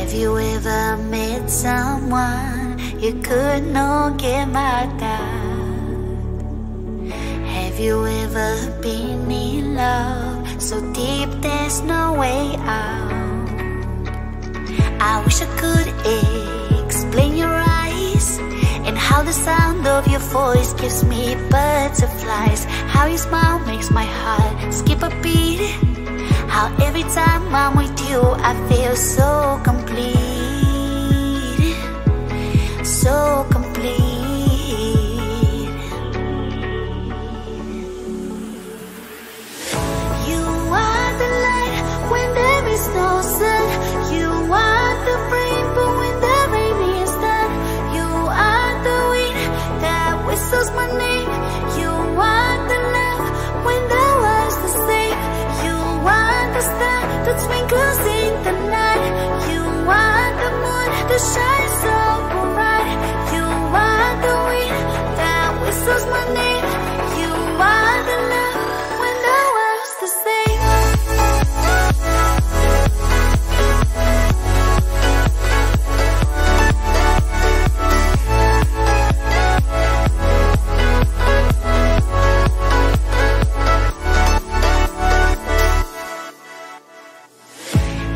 Have you ever met someone you could not get mad at? Have you ever been in love so deep there's no way out? I wish I could explain your eyes and how the sound of your voice gives me butterflies. How your smile makes my heart skip a beat. How every time I'm with you I feel so complete, so complete. You are the light when there is no sun. You are the rainbow when the rain is done. You are the wind that whistles my name. You are the love when the world's the same. You are the star that twinkles in the night. You are the moon that shines so bright. You are the wind that whistles my name. You are the love when the world's the same.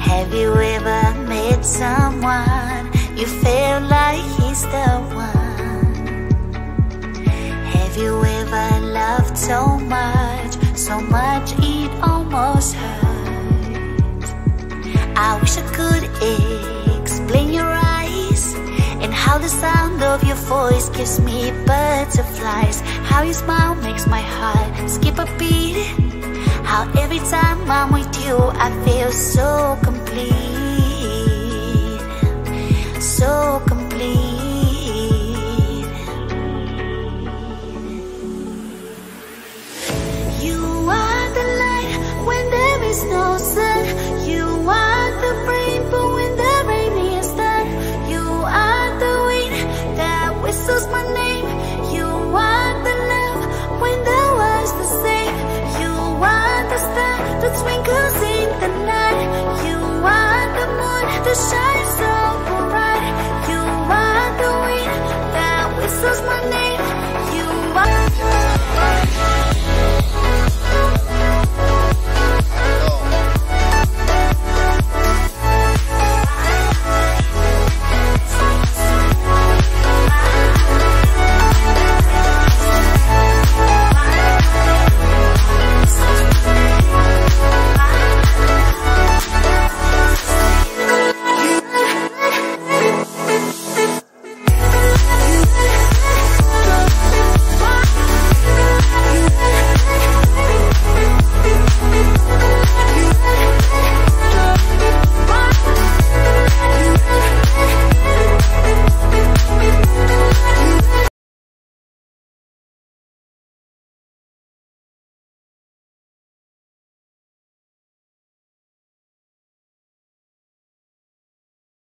Have you ever met someone you felt like he's the one? Have you ever loved so much it almost hurt? I wish I could explain your eyes and how the sound of your voice gives me butterflies. How your smile makes my heart skip a beat. How every time I'm with you I feel so complete.